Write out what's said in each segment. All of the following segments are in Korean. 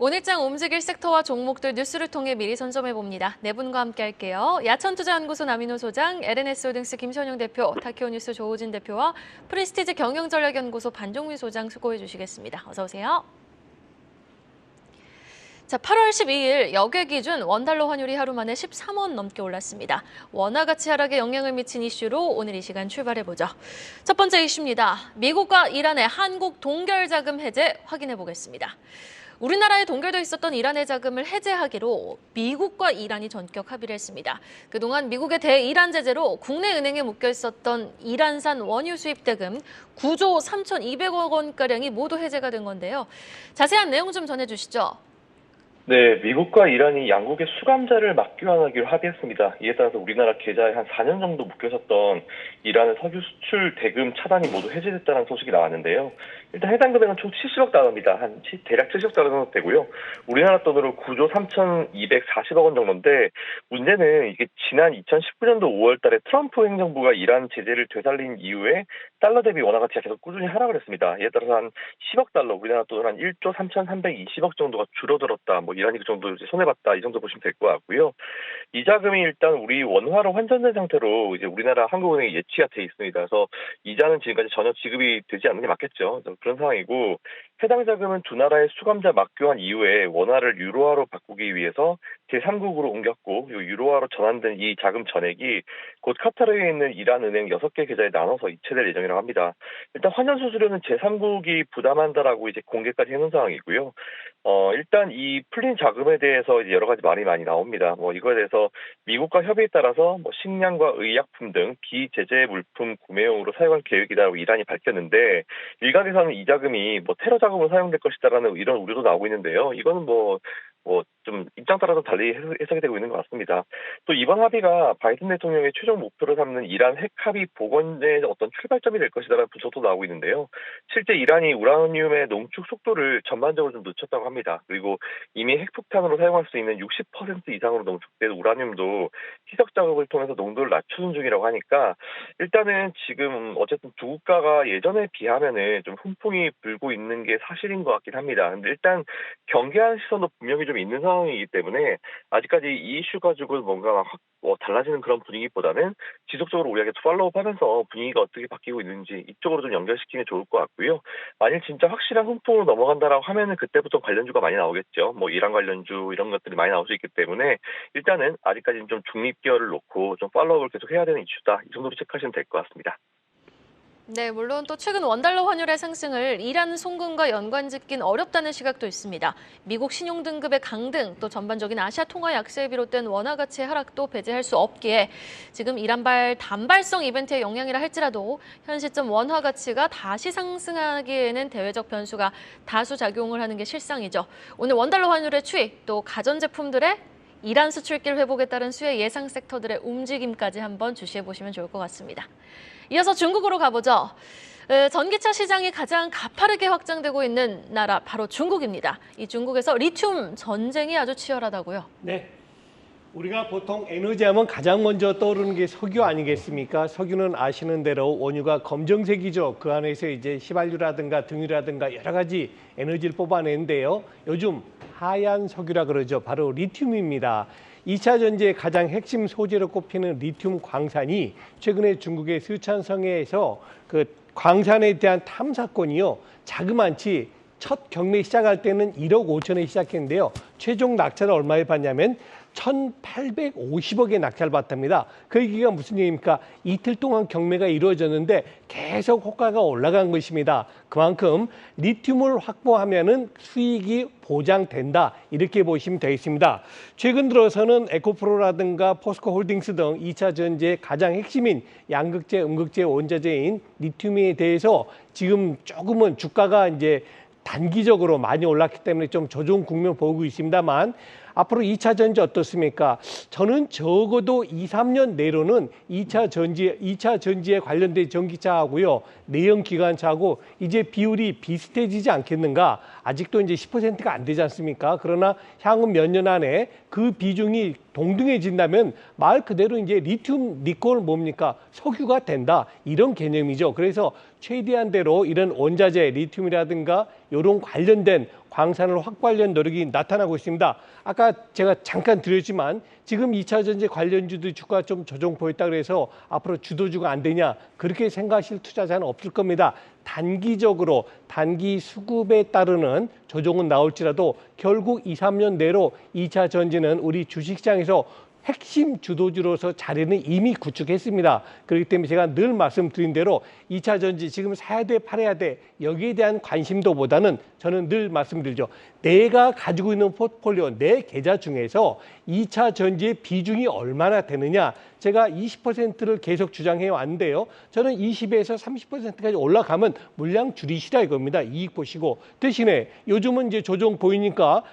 오늘장 움직일 섹터와 종목들 뉴스를 통해 미리 선점해봅니다. 네 분과 함께 할게요. 야천투자연구소 남인호 소장, LNS홀딩스 김선용 대표, 타키오뉴스 조우진 대표와 프리스티지 경영전략연구소 반종미 소장 수고해 주시겠습니다. 어서 오세요. 자, 8월 12일 역외 기준 원달러 환율이 하루 만에 13원 넘게 올랐습니다. 원화 가치 하락에 영향을 미친 이슈로 오늘 이 시간 출발해보죠. 첫 번째 이슈입니다. 미국과 이란의 한국 동결 자금 해제 확인해 보겠습니다. 우리나라에 동결돼 있었던 이란의 자금을 해제하기로 미국과 이란이 전격 합의를 했습니다. 그동안 미국의 대이란 제재로 국내 은행에 묶여 있었던 이란산 원유 수입 대금 9조 3,200억 원가량이 모두 해제가 된 건데요. 자세한 내용 좀 전해주시죠. 네, 미국과 이란이 양국의 수감자를 맞교환하기로 합의했습니다. 이에 따라서 우리나라 계좌에 한 4년 정도 묶여있었던 이란의 석유 수출 대금 차단이 모두 해제됐다는 소식이 나왔는데요. 일단 해당 금액은 총 70억 달러입니다. 대략 70억 달러 정도 되고요. 우리나라 돈으로 9조 3,240억 원 정도인데, 문제는 이게 지난 2019년도 5월 달에 트럼프 행정부가 이란 제재를 되살린 이후에 달러 대비 원화 가치가 계속 꾸준히 하락을 했습니다. 이에 따라서 한 10억 달러, 우리나라 돈으로 한 1조 3,320억 정도가 줄어들었다. 이란이 그 정도 이제 손해봤다. 이 정도 보시면 될 것 같고요. 이 자금이 일단 우리 원화로 환전된 상태로 이제 우리나라 한국은행에 예치가 돼 있습니다. 그래서 이자는 지금까지 전혀 지급이 되지 않는 게 맞겠죠. 그런 상황이고, 해당 자금은 두 나라의 수감자 맞교환 이후에 원화를 유로화로 바꾸기 위해서 제3국으로 옮겼고, 유로화로 전환된 이 자금 전액이 곧 카타르에 있는 이란 은행 6개 계좌에 나눠서 이체될 예정이라고 합니다. 일단 환전 수수료는 제3국이 부담한다라고 이제 공개까지 해놓은 상황이고요. 일단 이 풀린 자금에 대해서 이제 여러 가지 말이 많이 나옵니다. 이거에 대해서 미국과 협의에 따라서 식량과 의약품 등 비제재 물품 구매용으로 사용할 계획이다라고 이란이 밝혔는데, 일각에서는 이 자금이 테러 자금으로 사용될 것이다라는 이런 우려도 나오고 있는데요. 이거는 좀 입장 따라서 달리 해석이 되고 있는 것 같습니다. 또 이번 합의가 바이든 대통령의 최종 목표로 삼는 이란 핵 합의 복원의 어떤 출발점이 될 것이다라는 분석도 나오고 있는데요. 실제 이란이 우라늄의 농축 속도를 전반적으로 좀 늦췄다고 합니다. 그리고 이미 핵폭탄으로 사용할 수 있는 60% 이상으로 농축된 우라늄도 희석 작업을 통해서 농도를 낮추는 중이라고 하니까, 일단은 지금 어쨌든 두 국가가 예전에 비하면은 좀 훈풍이 불고 있는 게 사실인 것 같긴 합니다. 근데 일단 경계하는 시선도 분명히 좀 있는 상황이기 때문에 아직까지 이 이슈 가지고 뭔가 달라지는 그런 분위기보다는 지속적으로 우리에게 팔로우하면서 분위기가 어떻게 바뀌고 있는지 이쪽으로 좀 연결시키면 좋을 것 같고요. 만일 진짜 확실한 훈풍으로 넘어간다라고 하면은 그때부터 관련주가 많이 나오겠죠. 이란 관련주 이런 것들이 많이 나올 수 있기 때문에 일단은 아직까지는 좀 중립기여를 놓고 좀 팔로우를 계속 해야 되는 이슈다. 이 정도로 체크하시면 될 것 같습니다. 네, 물론 또 최근 원달러 환율의 상승을 이란 송금과 연관짓긴 어렵다는 시각도 있습니다. 미국 신용등급의 강등, 또 전반적인 아시아 통화 약세에 비롯된 원화 가치의 하락도 배제할 수 없기에 지금 이란발 단발성 이벤트의 영향이라 할지라도 현 시점 원화 가치가 다시 상승하기에는 대외적 변수가 다수 작용을 하는 게 실상이죠. 오늘 원달러 환율의 추이, 또 가전제품들의 이란 수출길 회복에 따른 수혜 예상 섹터들의 움직임까지 한번 주시해 보시면 좋을 것 같습니다. 이어서 중국으로 가보죠. 전기차 시장이 가장 가파르게 확장되고 있는 나라 바로 중국입니다. 이 중국에서 리튬 전쟁이 아주 치열하다고요? 네. 우리가 보통 에너지 하면 가장 먼저 떠오르는 게 석유 아니겠습니까? 석유는 아시는 대로 원유가 검정색이죠. 그 안에서 이제 휘발유라든가 등유라든가 여러 가지 에너지를 뽑아내는데요. 요즘 하얀 석유라 그러죠. 바로 리튬입니다. 2차 전지의 가장 핵심 소재로 꼽히는 리튬 광산이 최근에 중국의 스촨성에서 그 광산에 대한 탐사건이요. 자그만치 첫 경매 시작할 때는 1억 5천에 시작했는데요. 최종 낙찰을 얼마에 받냐면 1,850억에 낙찰받답니다. 그 얘기가 무슨 얘기입니까? 이틀 동안 경매가 이루어졌는데 계속 호가가 올라간 것입니다. 그만큼 리튬을 확보하면은 수익이 보장된다. 이렇게 보시면 되겠습니다. 최근 들어서는 에코프로라든가 포스코홀딩스 등 2차 전지의 가장 핵심인 양극재, 음극재 원자재인 리튬에 대해서 지금 조금은 주가가 이제 단기적으로 많이 올랐기 때문에 좀 조정 국면 보고 있습니다만, 앞으로 2차 전지 어떻습니까? 저는 적어도 2, 3년 내로는 2차 전지에 관련된 전기차하고요, 내연 기관차하고 이제 비율이 비슷해지지 않겠는가? 아직도 이제 10%가 안 되지 않습니까? 그러나 향후 몇 년 안에 그 비중이 동등해진다면 말 그대로 이제 리튬, 니켈 뭡니까? 석유가 된다. 이런 개념이죠. 그래서 최대한대로 이런 원자재, 리튬이라든가 이런 관련된 광산을 확보하려는 노력이 나타나고 있습니다. 아까 제가 잠깐 드렸지만 지금 2차 전지 관련주들 주가 좀 조정 보였다 그래서 앞으로 주도주가 안 되냐 그렇게 생각하실 투자자는 없을 겁니다. 단기적으로 단기 수급에 따르는 조정은 나올지라도 결국 2, 3년 내로 2차 전지는 우리 주식시장에서 핵심 주도주로서 자리는 이미 구축했습니다. 그렇기 때문에 제가 늘 말씀드린 대로 2차 전지 지금 사야 돼 팔아야 돼 여기에 대한 관심도보다는 저는 늘 말씀드리죠. 내가 가지고 있는 포트폴리오 내 계좌 중에서 2차 전지의 비중이 얼마나 되느냐 제가 20%를 계속 주장해 왔는데요. 저는 20에서 30%까지 올라가면 물량 줄이시라 이겁니다. 이익 보시고 대신에 요즘은 이제 조정 보이니까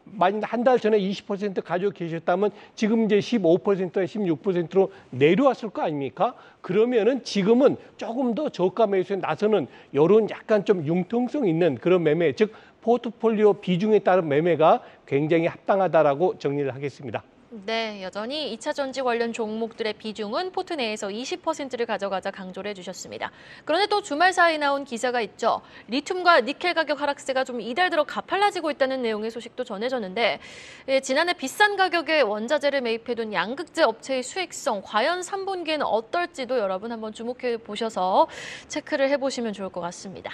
만약 한 달 전에 20% 가지고 계셨다면 지금 이제 15%나 16%로 내려왔을 거 아닙니까? 그러면은 지금은 조금 더 저가 매수에 나서는 이런 약간 좀 융통성 있는 그런 매매, 즉 포트폴리오 비중에 따른 매매가 굉장히 합당하다라고 정리를 하겠습니다. 네, 여전히 2차 전지 관련 종목들의 비중은 포트 내에서 20%를 가져가자 강조를 해주셨습니다. 그런데 또 주말 사이에 나온 기사가 있죠. 리튬과 니켈 가격 하락세가 좀 이달 들어 가팔라지고 있다는 내용의 소식도 전해졌는데 지난해 비싼 가격에 원자재를 매입해둔 양극재 업체의 수익성 과연 3분기에는 어떨지도 여러분 한번 주목해 보셔서 체크를 해보시면 좋을 것 같습니다.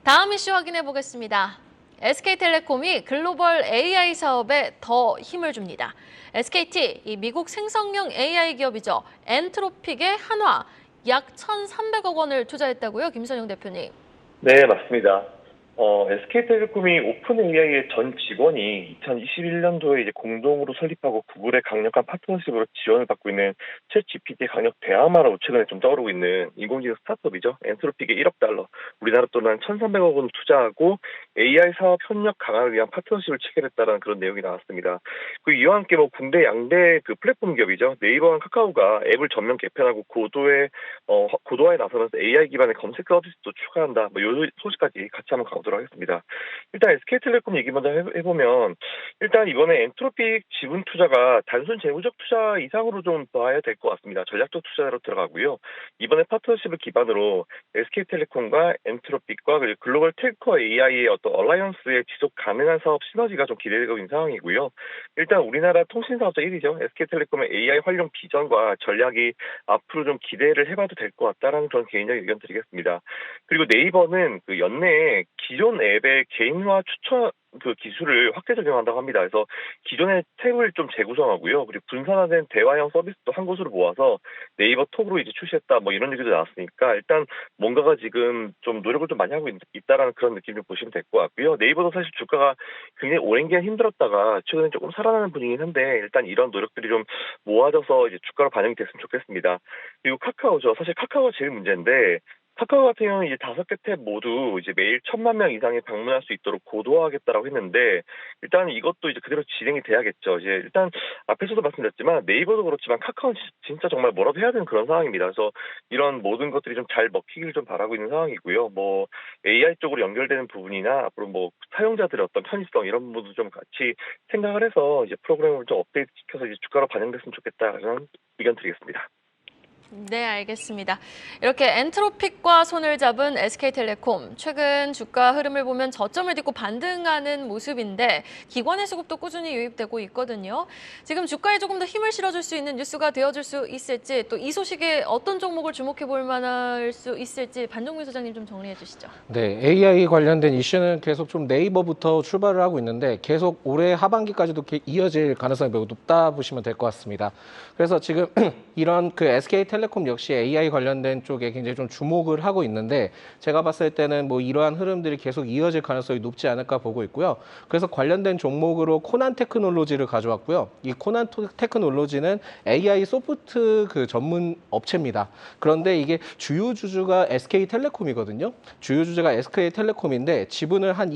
다음 이슈 확인해 보겠습니다. SK텔레콤이 글로벌 AI 사업에 더 힘을 줍니다. SKT, 이 미국 생성형 AI 기업이죠. 엔트로픽의 한화 약 1,300억 원을 투자했다고요, 김선영 대표님. 네, 맞습니다. SK텔레콤이 오픈 AI의 전 직원이 2021년도에 이제 공동으로 설립하고 구글의 강력한 파트너십으로 지원을 받고 있는 챗GPT 강력 대항마라고 최근에 좀 떠오르고 있는 인공지능 스타트업이죠. 엔트로픽의 1억 달러, 우리나라 돈은 1,300억 원 투자하고 AI 사업 협력 강화를 위한 파트너십을 체결했다는 그런 내용이 나왔습니다. 그리고 이와 함께 뭐 군대 양대 그 플랫폼 기업이죠. 네이버와 카카오가 앱을 전면 개편하고 고도화에 나서면서 AI 기반의 검색 서비스도 추가한다. 뭐 이 소식까지 같이 한번 가보도록 하겠습니다. 일단 SK텔레콤 얘기 먼저 해보면 일단 이번에 엔트로픽 지분 투자가 단순 재무적 투자 이상으로 좀 봐야 될 것 같습니다. 전략적 투자로 들어가고요. 이번에 파트너십을 기반으로 SK텔레콤과 엔트로픽과 그리고 글로벌 텔코 AI의 어떤 얼라이언스의 지속 가능한 사업 시너지가 좀 기대되고 있는 상황이고요. 일단 우리나라 통신 사업자 1위죠. SK텔레콤의 AI 활용 비전과 전략이 앞으로 좀 기대를 해봐도 될 것 같다라는 그런 개인적인 의견 드리겠습니다. 그리고 네이버는 그 연내에 기존 앱의 개인화 추천 그 기술을 확대 적용한다고 합니다. 그래서 기존의 탭을 좀 재구성하고요. 그리고 분산화된 대화형 서비스도 한 곳으로 모아서 네이버 톡으로 이제 출시했다. 뭐 이런 얘기도 나왔으니까 일단 뭔가가 지금 좀 노력을 좀 많이 하고 있다라는 그런 느낌을 보시면 될 것 같고요. 네이버도 사실 주가가 굉장히 오랜 기간 힘들었다가 최근에 조금 살아나는 분위기긴 한데 일단 이런 노력들이 좀 모아져서 이제 주가로 반영이 됐으면 좋겠습니다. 그리고 카카오죠. 사실 카카오가 제일 문제인데 카카오 같은 경우는 이제 5개 탭 모두 이제 매일 1,000만 명 이상이 방문할 수 있도록 고도화하겠다라고 했는데 일단 이것도 이제 그대로 진행이 돼야겠죠. 이제 일단 앞에서도 말씀드렸지만 네이버도 그렇지만 카카오는 진짜 정말 뭐라도 해야 되는 그런 상황입니다. 그래서 이런 모든 것들이 좀 잘 먹히기를 좀 바라고 있는 상황이고요. 뭐 AI 쪽으로 연결되는 부분이나 앞으로 뭐 사용자들의 어떤 편의성 이런 부분도 좀 같이 생각을 해서 이제 프로그램을 좀 업데이트 시켜서 이제 주가로 반영됐으면 좋겠다라는 의견 드리겠습니다. 네, 알겠습니다. 이렇게 엔트로픽과 손을 잡은 SK텔레콤. 최근 주가 흐름을 보면 저점을 딛고 반등하는 모습인데 기관의 수급도 꾸준히 유입되고 있거든요. 지금 주가에 조금 더 힘을 실어줄 수 있는 뉴스가 되어줄 수 있을지 또 이 소식에 어떤 종목을 주목해 볼 만할 수 있을지 반종민 소장님 좀 정리해 주시죠. 네, AI 관련된 이슈는 계속 좀 네이버부터 출발을 하고 있는데 계속 올해 하반기까지도 이어질 가능성이 매우 높다 보시면 될 것 같습니다. 그래서 지금 이런 그 SK텔레콤 역시 AI 관련된 쪽에 굉장히 좀 주목을 하고 있는데 제가 봤을 때는 뭐 이러한 흐름들이 계속 이어질 가능성이 높지 않을까 보고 있고요. 그래서 관련된 종목으로 코난 테크놀로지를 가져왔고요. 이 코난 테크놀로지는 AI 소프트 그 전문 업체입니다. 그런데 이게 주요 주주가 SK텔레콤이거든요. 주요 주주가 SK텔레콤인데 지분을 한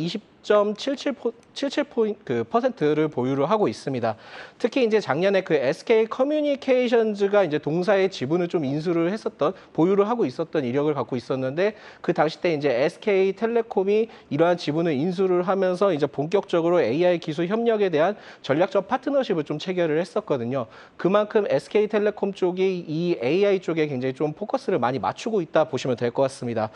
20.77%를 보유를 하고 있습니다. 특히 이제 작년에 그 SK 커뮤니케이션즈가 이제 동사의 지분을 좀 좀 인수를 했었던, 보유를 하고 있었던 이력을 갖고 있었는데 그 당시 때 이제 SK텔레콤이 이러한 지분을 인수를 하면서 이제 본격적으로 AI 기술 협력에 대한 전략적 파트너십을 좀 체결을 했었거든요. 그만큼 SK텔레콤 쪽이 이 AI 쪽에 굉장히 좀 포커스를 많이 맞추고 있다 보시면 될 것 같습니다.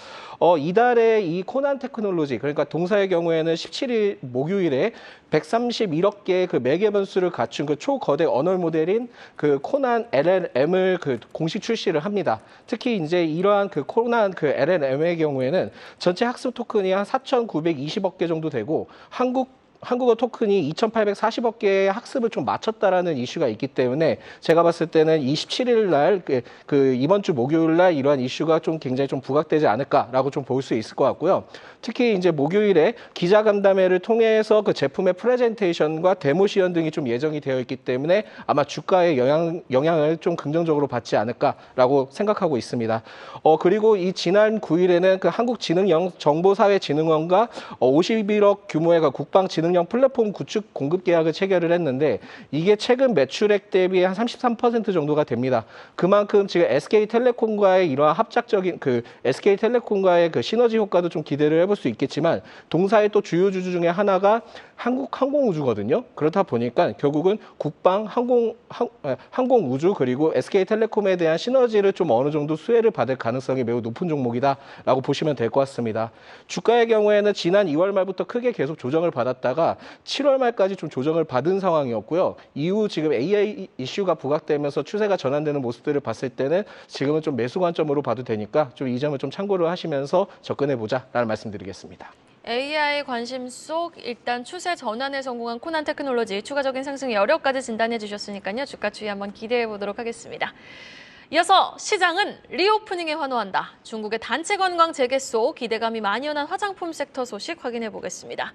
이달에 이 코난 테크놀로지, 그러니까 동사의 경우에는 17일 목요일에 131억 개의 그 매개 변수를 갖춘 그 초거대 언어 모델인 그 코난 LLM을 그 공식 출시를 합니다. 특히 이제 이러한 그 코난 그 LLM의 경우에는 전체 학습 토큰이 한 4,920억 개 정도 되고 한국어 토큰이 2,840억 개의 학습을 좀 마쳤다라는 이슈가 있기 때문에 제가 봤을 때는 27일 날 이번 주 목요일 날 이러한 이슈가 좀 굉장히 좀 부각되지 않을까라고 좀 볼 수 있을 것 같고요. 특히 이제 목요일에 기자간담회를 통해서 그 제품의 프레젠테이션과 데모 시연 등이 좀 예정이 되어 있기 때문에 아마 주가에 영향을 좀 긍정적으로 받지 않을까라고 생각하고 있습니다. 그리고 이 지난 9일에는 그 한국지능정보사회진흥원과 51억 규모의 그 국방지능형 플랫폼 구축 공급 계약을 체결을 했는데 이게 최근 매출액 대비 한 33% 정도가 됩니다. 그만큼 지금 SK텔레콤과의 이러한 합작적인 그 SK텔레콤과의 그 시너지 효과도 좀 기대를 해볼 수 있겠지만 동사의 또 주요 주주 중에 하나가 한국항공우주거든요. 그렇다 보니까 결국은 국방, 항공우주 그리고 SK텔레콤에 대한 시너지를 좀 어느 정도 수혜를 받을 가능성이 매우 높은 종목이다라고 보시면 될 것 같습니다. 주가의 경우에는 지난 2월 말부터 크게 계속 조정을 받았다가 7월 말까지 좀 조정을 받은 상황이었고요. 이후 지금 AI 이슈가 부각되면서 추세가 전환되는 모습들을 봤을 때는 지금은 좀 매수 관점으로 봐도 되니까 좀 이 점을 좀 참고를 하시면서 접근해보자라는 말씀드리겠습니다. AI 관심 속 일단 추세 전환에 성공한 코난 테크놀로지 추가적인 상승 여력까지 진단해 주셨으니까요. 주가 추이 한번 기대해 보도록 하겠습니다. 이어서 시장은 리오프닝에 환호한다. 중국의 단체 관광 재개 속 기대감이 만연한 화장품 섹터 소식 확인해 보겠습니다.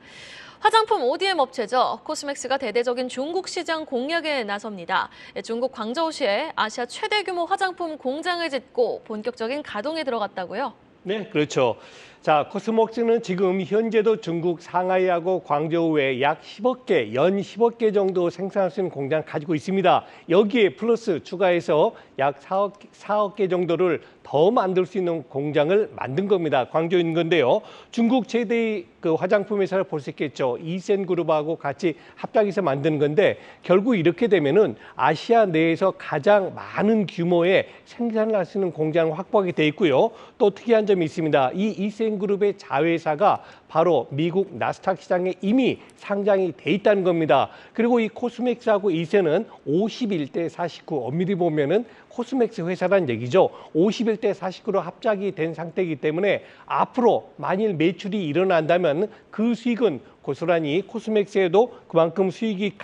화장품 ODM 업체죠. 코스맥스가 대대적인 중국 시장 공략에 나섭니다. 중국 광저우시에 아시아 최대 규모 화장품 공장을 짓고 본격적인 가동에 들어갔다고요? 네, 그렇죠. 자, 코스맥스는 지금 현재도 중국 상하이하고 광저우에 약 10억 개, 연 10억 개 정도 생산할 수 있는 공장 가지고 있습니다. 여기에 플러스 추가해서 약 4억 개 정도를 더 만들 수 있는 공장을 만든 겁니다. 광저우에 있는 건데요. 중국 최대의 그 화장품 회사를 볼 수 있겠죠. 이센그룹하고 같이 합작해서 만드는 건데 결국 이렇게 되면은 아시아 내에서 가장 많은 규모의 생산을 할 수 있는 공장을 확보하게 돼 있고요. 또 특이한 점이 있습니다. 이 이센그룹의 자회사가 바로 미국 나스닥 시장에 이미 상장이 돼 있다는 겁니다. 그리고 이 코스맥스하고 이센은 51대 49, 엄밀히 보면은 코스맥스 회사란 얘기죠. 51대 49로 합작이 된 상태이기 때문에 앞으로 만일 매출이 일어난다면 그 수익은 고스란히 코스맥스에도 그만큼 수익이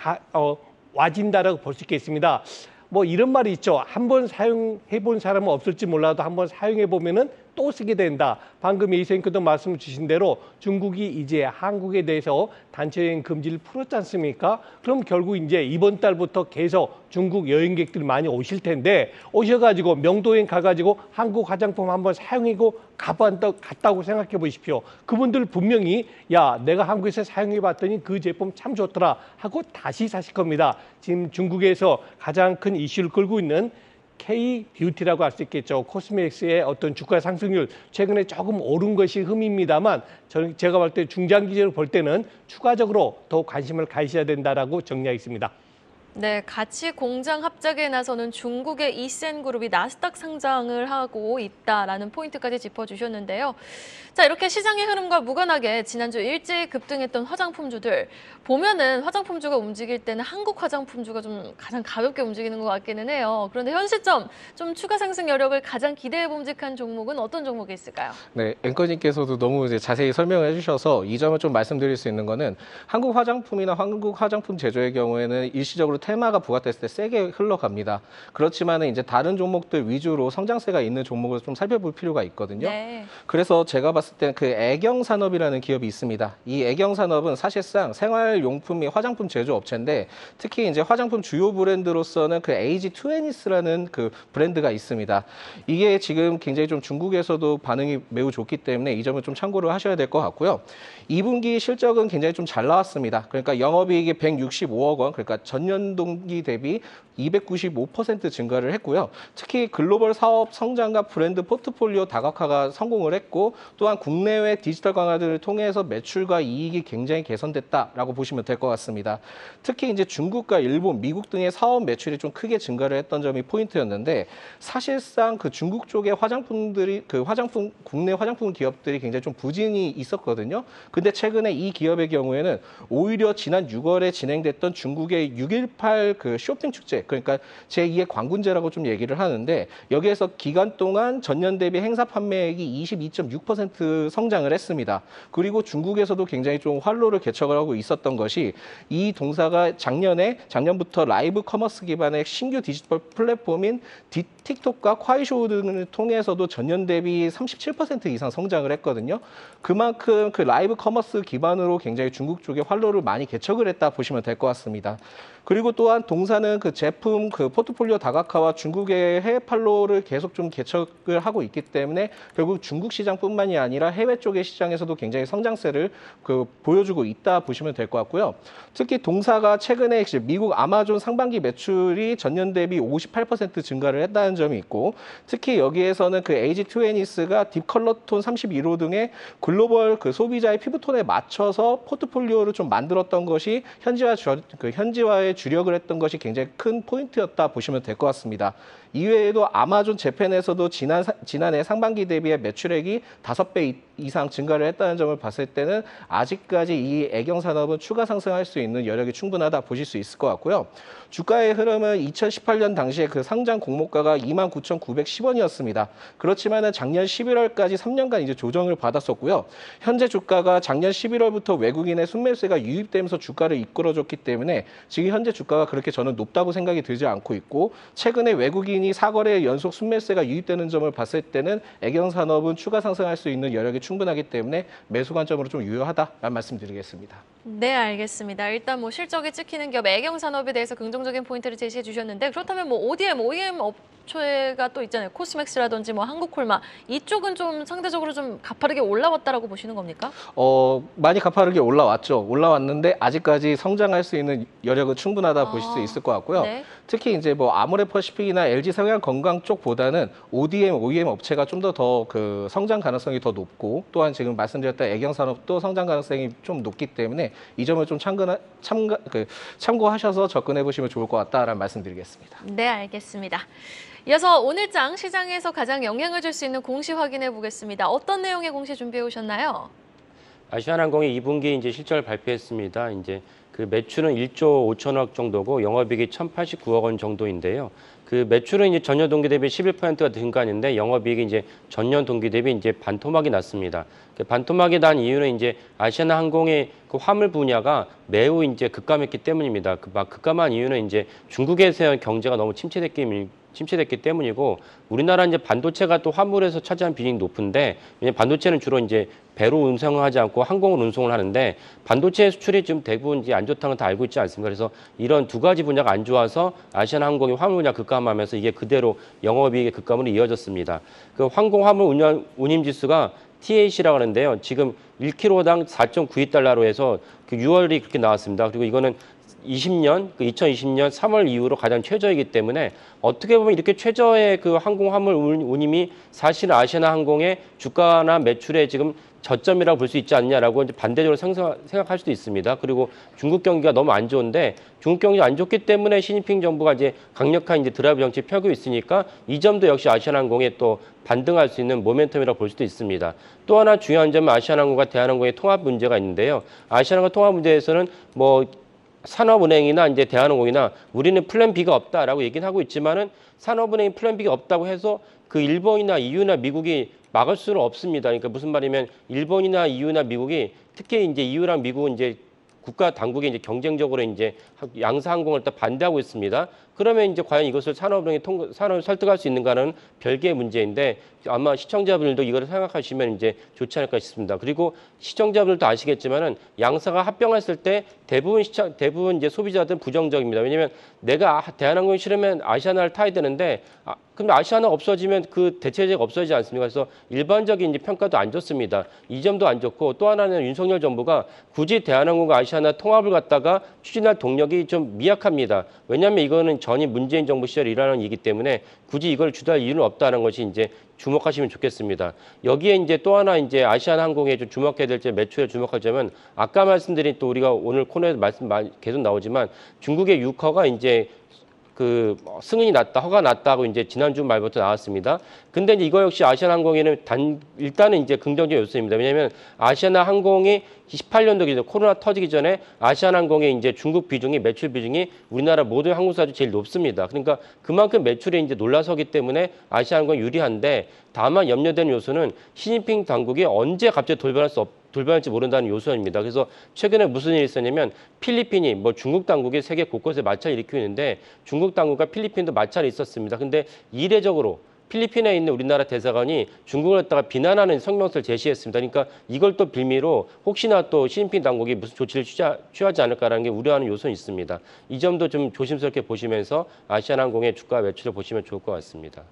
와진다라고 볼 수 있겠습니다. 뭐 이런 말이 있죠. 한번 사용해 본 사람은 없을지 몰라도 한번 사용해 보면은 또 쓰게 된다. 방금 이생크도 말씀 주신 대로 중국이 이제 한국에 대해서 단체 여행 금지를 풀었지 않습니까? 그럼 결국 이제 이번 달부터 계속 중국 여행객들이 많이 오실 텐데 오셔가지고 명도여행 가가지고 한국 화장품 한번 사용하고 갔다고 생각해 보십시오. 그분들 분명히 야 내가 한국에서 사용해 봤더니 그 제품 참 좋더라 하고 다시 사실 겁니다. 지금 중국에서 가장 큰 이슈를 끌고 있는 K-뷰티라고 할 수 있겠죠. 코스맥스의 어떤 주가 상승률 최근에 조금 오른 것이 흠입니다만 제가 볼 때 중장기적으로 볼 때는 추가적으로 더 관심을 가지셔야 된다라고 정리하겠습니다. 네, 같이 공장 합작에 나서는 중국의 이센그룹이 나스닥 상장을 하고 있다라는 포인트까지 짚어주셨는데요. 자, 이렇게 시장의 흐름과 무관하게 지난주 일제히 급등했던 화장품주들 보면은 화장품주가 움직일 때는 한국 화장품주가 좀 가장 가볍게 움직이는 것 같기는 해요. 그런데 현 시점 좀 추가 상승 여력을 가장 기대해 봄직한 종목은 어떤 종목이 있을까요? 네, 앵커님께서도 너무 이제 자세히 설명을 해주셔서 이 점을 좀 말씀드릴 수 있는 거는 한국 화장품이나 한국 화장품 제조의 경우에는 일시적으로 테마가 부각됐을 때 세게 흘러갑니다. 그렇지만 이제 다른 종목들 위주로 성장세가 있는 종목을 좀 살펴볼 필요가 있거든요. 네. 그래서 제가 봤을 때 그 애경산업이라는 기업이 있습니다. 이 애경산업은 사실상 생활용품 및 화장품 제조 업체인데 특히 이제 화장품 주요 브랜드로서는 그 에이지20스라는 그 브랜드가 있습니다. 이게 지금 굉장히 좀 중국에서도 반응이 매우 좋기 때문에 이 점을 좀 참고를 하셔야 될 것 같고요. 2분기 실적은 굉장히 좀 잘 나왔습니다. 그러니까 영업이익이 165억 원, 그러니까 전년 동기 대비 295% 증가를 했고요. 특히 글로벌 사업 성장과 브랜드 포트폴리오 다각화가 성공을 했고 또한 국내외 디지털 강화들을 통해서 매출과 이익이 굉장히 개선됐다라고 보시면 될 것 같습니다. 특히 이제 중국과 일본, 미국 등의 사업 매출이 좀 크게 증가를 했던 점이 포인트였는데 사실상 그 중국 쪽의 화장품들이 국내 화장품 기업들이 굉장히 좀 부진이 있었거든요. 근데 최근에 이 기업의 경우에는 오히려 지난 6월에 진행됐던 중국의 6.18 그 쇼핑 축제, 그러니까 제2의 광군제라고 좀 얘기를 하는데 여기에서 기간 동안 전년 대비 행사 판매액이 22.6% 성장을 했습니다. 그리고 중국에서도 굉장히 좀 활로를 개척을 하고 있었던 것이 이 동사가 작년부터 라이브 커머스 기반의 신규 디지털 플랫폼인 틱톡과 콰이쇼 등을 통해서도 전년 대비 37% 이상 성장을 했거든요. 그만큼 그 라이브 커머스 기반으로 굉장히 중국 쪽에 활로를 많이 개척을 했다 보시면 될 것 같습니다. 그리고 또한 동사는 그 제품 그 포트폴리오 다각화와 중국의 해외 판로를 계속 좀 개척을 하고 있기 때문에 결국 중국 시장뿐만이 아니라 해외 쪽의 시장에서도 굉장히 성장세를 보여주고 있다 보시면 될 것 같고요. 특히 동사가 최근에 미국 아마존 상반기 매출이 전년 대비 58% 증가를 했다는 점이 있고 특히 여기에서는 그 에이지20스가 딥 컬러 톤 31호 등의 글로벌 그 소비자의 피부톤에 맞춰서 포트폴리오를 좀 만들었던 것이 현지화에 주력을 했던 것이 굉장히 큰 포인트였다 보시면 될 것 같습니다. 이외에도 아마존 재팬에서도 지난해 상반기 대비의 매출액이 5배 이상 증가를 했다는 점을 봤을 때는 아직까지 이 애경 산업은 추가 상승할 수 있는 여력이 충분하다 보실 수 있을 것 같고요. 주가의 흐름은 2018년 당시에 그 상장 공모가가 29,910원이었습니다. 그렇지만은 작년 11월까지 3년간 이제 조정을 받았었고요. 현재 주가가 작년 11월부터 외국인의 순매수가 유입되면서 주가를 이끌어줬기 때문에 지금 현재 주가가 그렇게 저는 높다고 생각이 들지 않고 있고 최근에 외국인이 4거래 연속 순매수가 유입되는 점을 봤을 때는 애경 산업은 추가 상승할 수 있는 여력이 충분하기 때문에 매수 관점으로 좀 유효하다라는 말씀드리겠습니다. 네, 알겠습니다. 일단 뭐 실적이 찍히는 기업 애경 산업에 대해서 긍정적인 포인트를 제시해 주셨는데 그렇다면 뭐 OEM 업체가 또 있잖아요. 코스맥스라든지 뭐 한국콜마 이쪽은 좀 상대적으로 좀 가파르게 올라왔다라고 보시는 겁니까? 많이 가파르게 올라왔죠. 올라왔는데 아직까지 성장할 수 있는 여력은 충분하다 보실 수 있을 것 같고요. 네. 특히 이제 뭐 아모레퍼시픽이나 LG 생활건강 쪽보다는 OEM 업체가 좀 더 그 성장 가능성이 더 높고 또한 지금 말씀드렸던 애경 산업도 성장 가능성이 좀 높기 때문에 이 점을 좀 참고하셔서 접근해 보시면 좋을 것 같다라는 말씀드리겠습니다. 네, 알겠습니다. 이어서 오늘장 시장에서 가장 영향을 줄 수 있는 공시 확인해 보겠습니다. 어떤 내용의 공시 준비해 오셨나요? 아시아나항공이 2분기 이제 실적을 발표했습니다. 이제 그 매출은 1조 5천억 정도고 영업이익이 1,089억 원 정도인데요. 그 매출은 이제 전년 동기 대비 11%가 증가했는데 영업이익이 이제 전년 동기 대비 이제 반토막이 났습니다. 그 반토막이 난 이유는 이제 아시아나항공의 그 화물 분야가 매우 이제 급감했기 때문입니다. 급감한 이유는 이제 중국에서 경제가 너무 침체됐기 때문이고 우리나라 이제 반도체가 또 화물에서 차지한 비중이 높은데 왜냐면 반도체는 주로 이제 배로 운송을 하지 않고 항공으로 운송을 하는데 반도체 수출이 지금 대부분 이제 안 좋다는 건 다 알고 있지 않습니까? 그래서 이런 두 가지 분야가 안 좋아서 아시아나항공이 화물 분야 급감하면서 이게 그대로 영업이익의 급감으로 이어졌습니다. 그 항공 화물 운임 지수가 TAC라고 하는데요. 지금 1kg당 4.92달러로 해서 그 6월이 그렇게 나왔습니다. 그리고 이거는 2020년 3월 이후로 가장 최저이기 때문에 어떻게 보면 이렇게 최저의 그 항공 화물 운임이 사실 아시아나항공의 주가나 매출에 지금 저점이라고 볼 수 있지 않냐라고 이제 반대적으로 생각할 수도 있습니다. 그리고 중국 경기가 너무 안 좋은데 중국 경기가 안 좋기 때문에 시진핑 정부가 이제 강력한 이제 드라이브 정책 펴고 있으니까 이 점도 역시 아시아나항공에 또 반등할 수 있는 모멘텀이라고 볼 수도 있습니다. 또 하나 중요한 점은 아시아나항공과 대한항공의 통합 문제가 있는데요. 아시아나항공 통합 문제에서는 뭐 산업은행이나 이제 대한항공이나 우리는 플랜 B가 없다라고 얘기는 하고 있지만은 산업은행이 플랜 B가 없다고 해서 그 일본이나 EU나 미국이 막을 수는 없습니다. 그러니까 무슨 말이면 일본이나 EU나 미국이 특히 이제 EU랑 미국은 이제 국가 당국이 이제 경쟁적으로 이제 양사항공을 또 반대하고 있습니다. 그러면 이제 과연 이것을 산업을 설득할 수 있는가는 별개의 문제인데 아마 시청자분들도 이걸 생각하시면 이제 좋지 않을까 싶습니다. 그리고 시청자분들도 아시겠지만은 양사가 합병했을 때 대부분 이제 소비자들은 부정적입니다. 왜냐하면 내가 대한항공이 싫으면 아시아나를 타야 되는데 그럼 아시아나 없어지면 그 대체제가 없어지지 않습니까? 그래서 일반적인 이제 평가도 안 좋습니다. 이 점도 안 좋고 또 하나는 윤석열 정부가 굳이 대한항공과 아시아나 통합을 갖다가 추진할 동력이 좀 미약합니다. 왜냐하면 이거는 전임 문재인 정부 시절 일하는 일이기 때문에 굳이 이걸 주도할 이유는 없다는 것이 이제 주목하시면 좋겠습니다. 여기에 이제 또 하나 이제 아시아나항공에 좀 주목해야 될 점, 매출에 주목하자면 아까 말씀드린 또 우리가 오늘 코너에서 계속 나오지만 중국의 유커가 이제 그 승인이 났다, 허가 났다고 이제 지난주 말부터 나왔습니다. 근데 이제 이거 역시 아시아나항공에는 일단은 이제 긍정적 요소입니다. 왜냐하면 아시아나항공이 18년도 기준 코로나 터지기 전에 아시아나항공의 이제 중국 비중이 매출 비중이 우리나라 모든 항공사 중 제일 높습니다. 그러니까 그만큼 매출에 이제 놀라서기 때문에 아시아나항공이 유리한데 다만 염려되는 요소는 시진핑 당국이 언제 갑자기 돌변할지 모른다는 요소입니다. 그래서 최근에 무슨 일이 있었냐면 필리핀이 뭐 중국 당국이 세계 곳곳에 마찰을 일으키고 있는데 중국 당국과 필리핀도 마찰이 있었습니다. 근데 이례적으로 필리핀에 있는 우리나라 대사관이 중국을 갖다가 비난하는 성명서를 제시했습니다. 그러니까 이걸 또 빌미로 혹시나 또 시진핑 당국이 무슨 조치를 취하지 않을까라는 게 우려하는 요소는 있습니다. 이 점도 좀 조심스럽게 보시면서 아시아나항공의 주가 매출을 보시면 좋을 것 같습니다.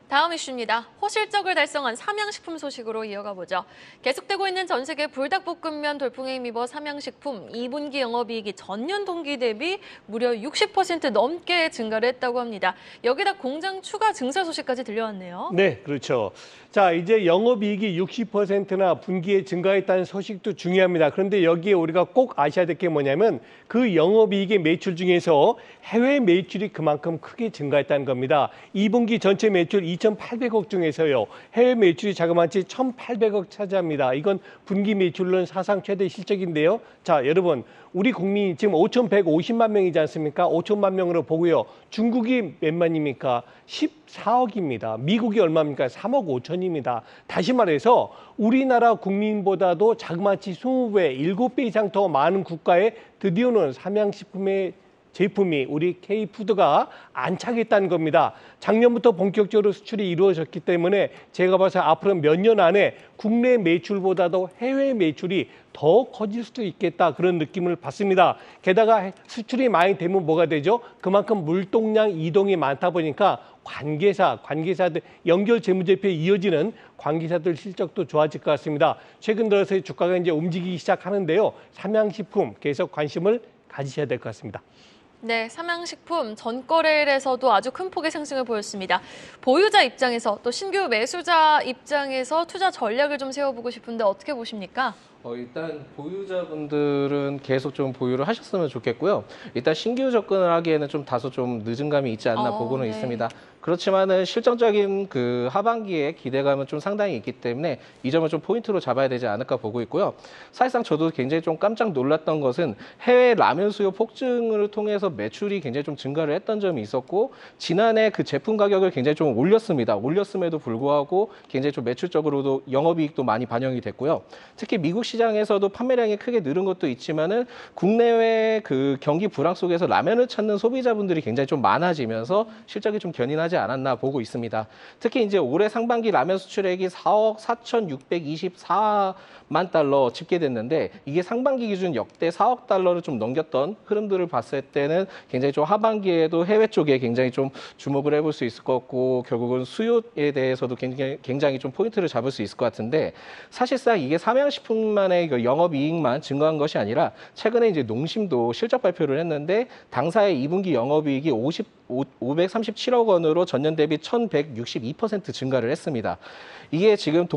다음 이슈입니다. 호실적을 달성한 삼양식품 소식으로 이어가 보죠. 계속되고 있는 전 세계 불닭볶음면 돌풍에 힘입어 삼양식품 2분기 영업이익이 전년 동기 대비 무려 60% 넘게 증가를 했다고 합니다. 여기다 공장 추가 증설 소식까지 들려왔네요. 네, 그렇죠. 자, 이제 영업이익이 60%나 분기에 증가했다는 소식도 중요합니다. 그런데 여기에 우리가 꼭 아셔야 될 게 뭐냐면 그 영업이익의 매출 중에서 해외 매출이 그만큼 크게 증가했다는 겁니다. 2분기 전체 매출 2,800억 중에서요. 해외 매출이 자그마치 1,800억 차지합니다. 이건 분기 매출로는 사상 최대 실적인데요. 자, 여러분, 우리 국민이 지금 5,150만 명이지 않습니까? 5천만 명으로 보고요. 중국이 몇만입니까? 14억입니다. 미국이 얼마입니까? 3억 5천입니다. 다시 말해서 우리나라 국민보다도 자그마치 20배, 7배 이상 더 많은 국가에 드디어는 삼양식품의 제품이 우리 K푸드가 안착했다는 겁니다. 작년부터 본격적으로 수출이 이루어졌기 때문에 제가 봐서 앞으로 몇 년 안에 국내 매출보다도 해외 매출이 더 커질 수도 있겠다 그런 느낌을 받습니다. 게다가 수출이 많이 되면 뭐가 되죠? 그만큼 물동량 이동이 많다 보니까 관계사들 연결 재무제표에 이어지는 관계사들 실적도 좋아질 것 같습니다. 최근 들어서 주가가 이제 움직이기 시작하는데요. 삼양식품 계속 관심을 가지셔야 될 것 같습니다. 네, 삼양식품 전거래일에서도 아주 큰 폭의 상승을 보였습니다. 보유자 입장에서 또 신규 매수자 입장에서 투자 전략을 좀 세워보고 싶은데 어떻게 보십니까? 일단 보유자분들은 계속 좀 보유를 하셨으면 좋겠고요. 일단 신규 접근을 하기에는 좀 다소 좀 늦은 감이 있지 않나 보고는 네. 있습니다. 그렇지만은 실질적인 그 하반기에 기대감은 좀 상당히 있기 때문에 이 점을 좀 포인트로 잡아야 되지 않을까 보고 있고요. 사실상 저도 굉장히 좀 깜짝 놀랐던 것은 해외 라면 수요 폭증을 통해서 매출이 굉장히 좀 증가를 했던 점이 있었고 지난해 그 제품 가격을 굉장히 좀 올렸습니다. 올렸음에도 불구하고 굉장히 좀 매출적으로도 영업이익도 많이 반영이 됐고요. 특히 미국 시장에서도 판매량이 크게 늘은 것도 있지만은 국내외 그 경기 불황 속에서 라면을 찾는 소비자분들이 굉장히 좀 많아지면서 실적이 좀 견인하지 않았나 보고 있습니다. 특히 이제 올해 상반기 라면 수출액이 4억 4,624만 달러 집계됐는데 이게 상반기 기준 역대 4억 달러를 좀 넘겼던 흐름들을 봤을 때는 굉장히 좀 하반기에도 해외 쪽에 굉장히 좀 주목을 해볼 수 있을 것 같고 결국은 수요에 대해서도 굉장히 좀 포인트를 잡을 수 있을 것 같은데 사실상 이게 삼양식품만의 그 영업이익만 증가한 것이 아니라 최근에 이제 농심도 실적 발표를 했는데 당사의 2분기 영업이익이 537억 원으로 전년 대비 1,162% 증가를 했습니다. 이게 지금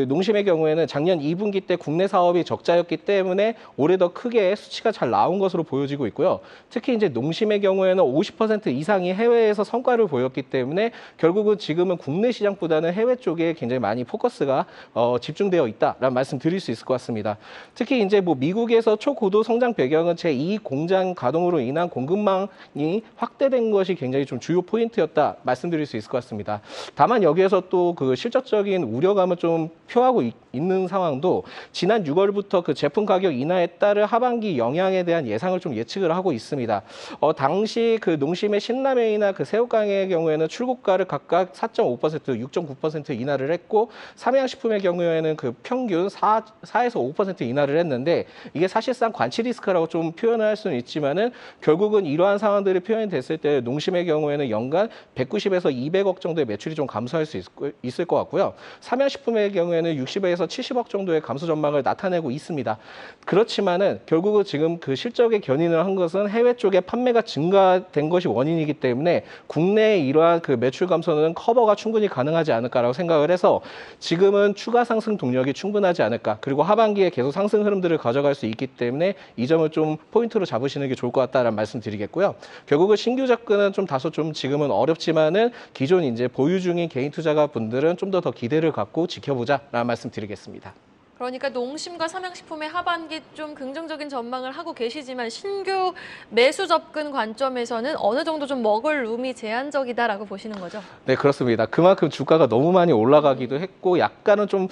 농심의 경우에는 작년 2분기 때 국내 사업이 적자였기 때문에 올해 더 크게 수치가 잘 나온 것으로 보여지고 있고요. 특히 이제 농심의 경우에는 50% 이상이 해외에서 성과를 보였기 때문에 결국은 지금은 국내 시장보다는 해외 쪽에 굉장히 많이 포커스가 집중되어 있다라는 말씀 드릴 수 있을 것 같습니다. 특히 이제 뭐 미국에서 초고도 성장 배경은 제2 공장 가동으로 인한 공급망이 확대된 것이 굉장히 좀 주요 포인트였다 말씀드릴 수 있을 것 같습니다. 다만 여기에서 또 그 실적적인 우려감을 좀 표하고 있는 상황도 지난 6월부터 그 제품 가격 인하에 따른 하반기 영향에 대한 예상을 좀 예측을 하고 있습니다. 당시 그 농심의 신라면이나 그 새우깡의 경우에는 출고가를 각각 4.5%, 6.9% 인하를 했고 삼양식품의 경우에는 그 평균 4에서 5% 인하를 했는데 이게 사실상 관치 리스크라고 좀 표현을 할 수는 있지만은 결국은 이러한 상황들이 표현이 됐을 때 농심 농심의 경우에는 연간 190에서 200억 정도의 매출이 좀 감소할 수 있을 것 같고요. 삼양식품의 경우에는 60에서 70억 정도의 감소 전망을 나타내고 있습니다. 그렇지만은 결국은 지금 그 실적의 견인을 한 것은 해외 쪽에 판매가 증가된 것이 원인이기 때문에 국내의 이러한 그 매출 감소는 커버가 충분히 가능하지 않을까라고 생각을 해서 지금은 추가 상승 동력이 충분하지 않을까. 그리고 하반기에 계속 상승 흐름들을 가져갈 수 있기 때문에 이 점을 좀 포인트로 잡으시는 게 좋을 것 같다라는 말씀 드리겠고요. 결국은 신규 접근은 좀 다소 좀 지금은 어렵지만은 기존 이제 보유 중인 개인 투자가 분들은 좀 더 기대를 갖고 지켜보자라는 말씀 드리겠습니다. 그러니까 농심과 삼양식품의 하반기 좀 긍정적인 전망을 하고 계시지만 신규 매수 접근 관점에서는 어느 정도 좀 먹을 룸이 제한적이다라고 보시는 거죠? 네, 그렇습니다. 그만큼 주가가 너무 많이 올라가기도 했고 약간은 좀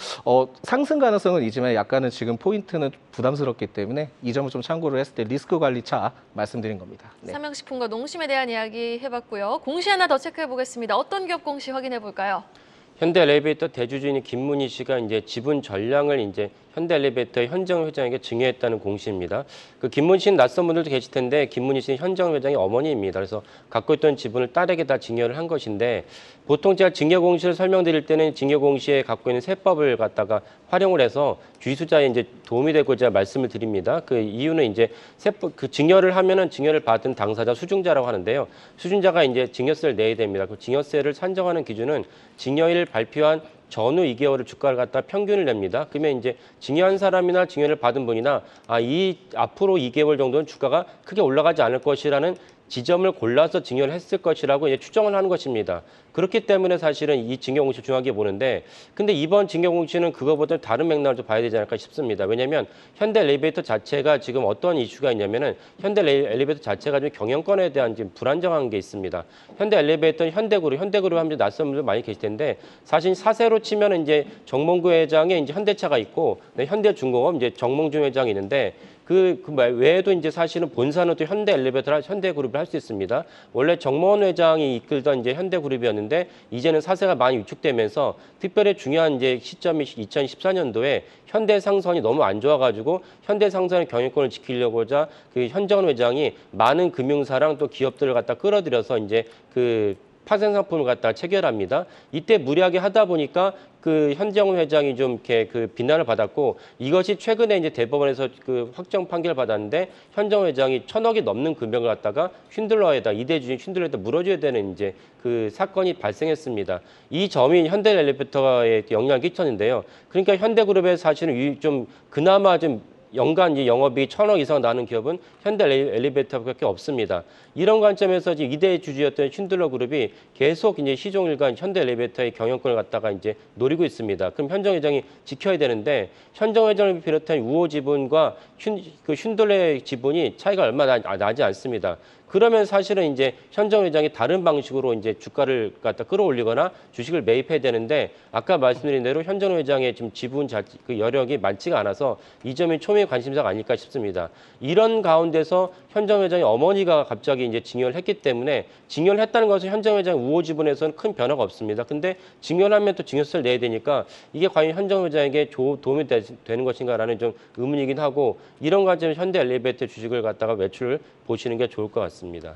상승 가능성은 있지만 약간은 지금 포인트는 부담스럽기 때문에 이 점을 좀 참고를 했을 때 리스크 관리 차 말씀드린 겁니다. 네. 삼양식품과 농심에 대한 이야기 해봤고요. 공시 하나 더 체크해 보겠습니다. 어떤 기업 공시 확인해 볼까요? 현대엘리베이터 대주주인 김문희 씨가 이제 지분 전량을 이제 현대엘리베이터의 현정 회장에게 증여했다는 공시입니다. 그 김문희 씨는 낯선 분들도 계실 텐데 김문희 씨는 현정 회장의 어머니입니다. 그래서 갖고 있던 지분을 딸에게 다 증여를 한 것인데 보통 제가 증여 공시를 설명드릴 때는 증여 공시에 갖고 있는 세법을 갖다가 활용을 해서 주식투자에 이제 도움이 되고자 말씀을 드립니다. 그 이유는 이제 세법 그 증여를 하면은 증여를 받은 당사자 수증자라고 하는데요. 수증자가 이제 증여세를 내야 됩니다. 그 증여세를 산정하는 기준은 증여일 발표한 전후 2개월을 주가를 갖다 평균을 냅니다. 그러면 이제 증여한 사람이나 증여를 받은 분이나 이 앞으로 2개월 정도는 주가가 크게 올라가지 않을 것이라는 지점을 골라서 증여를 했을 것이라고 이제 추정을 하는 것입니다. 그렇기 때문에 사실은 이 증여 공시 중요하게 보는데 근데 이번 증여 공시는 그거보다 다른 맥락을 좀 봐야 되지 않을까 싶습니다. 왜냐하면 현대 엘리베이터 자체가 지금 어떤 이슈가 있냐면은 현대 엘리베이터 자체가 좀 경영권에 대한 지금 불안정한 게 있습니다. 현대 엘리베이터는 현대그룹 하면 낯선 분들 많이 계실 텐데 사실 사세로 치면 이제 정몽구 회장에 이제 현대차가 있고 현대중공업 이제 정몽준 회장이 있는데 그 외에도 이제 사실은 본사는 또 현대그룹을 할 수 있습니다. 원래 정모원 회장이 이끌던 이제 현대그룹이었는데 이제는 사세가 많이 위축되면서 특별히 중요한 이제 시점이 2014년도에 현대상선이 너무 안 좋아가지고 현대상선의 경영권을 지키려고자 그 현정원 회장이 많은 금융사랑 또 기업들을 갖다 끌어들여서 이제 그 파생 상품을 갖다가 체결합니다. 이때 무리하게 하다 보니까 그 현정훈 회장이 좀 이렇게 그 비난을 받았고 이것이 최근에 이제 대법원에서 그 확정 판결을 받았는데 현정훈 회장이 1,000억이 넘는 금액을 갖다가 이대주주에 물어줘야 되는 이제 그 사건이 발생했습니다. 이 점이 현대엘리베이터에 영향을 끼쳤는데요. 그러니까 현대그룹에 사실은 좀 그나마 좀 연간 영업이 1,000억 이상 나는 기업은 현대엘리베이터밖에 없습니다. 이런 관점에서 이제 2대 주주였던 쉰들러 그룹이 계속 이제 시종일관 현대엘리베이터의 경영권을 갖다가 이제 노리고 있습니다. 그럼 현정 회장이 지켜야 되는데 현정 회장을 비롯한 우호 지분과 쉰들러의 지분이 차이가 얼마 나지 않습니다. 그러면 사실은 이제 현정 회장이 다른 방식으로 이제 주가를 갖다 끌어올리거나 주식을 매입해야 되는데 아까 말씀드린 대로 현정 회장의 지금 지분 그 여력이 많지가 않아서 이 점이 초미의 관심사가 아닐까 싶습니다. 이런 가운데서 현정 회장의 어머니가 갑자기 이제 증여를 했기 때문에 증여를 했다는 것은 현정 회장 우호 지분에서는 큰 변화가 없습니다. 근데 증여를 하면 또 증여세를 내야 되니까 이게 과연 현정 회장에게 도움이 되는 것인가라는 좀 의문이긴 하고 이런 관점에서 현대엘리베이터 주식을 갖다가 매출을 보시는 게 좋을 것 같습니다.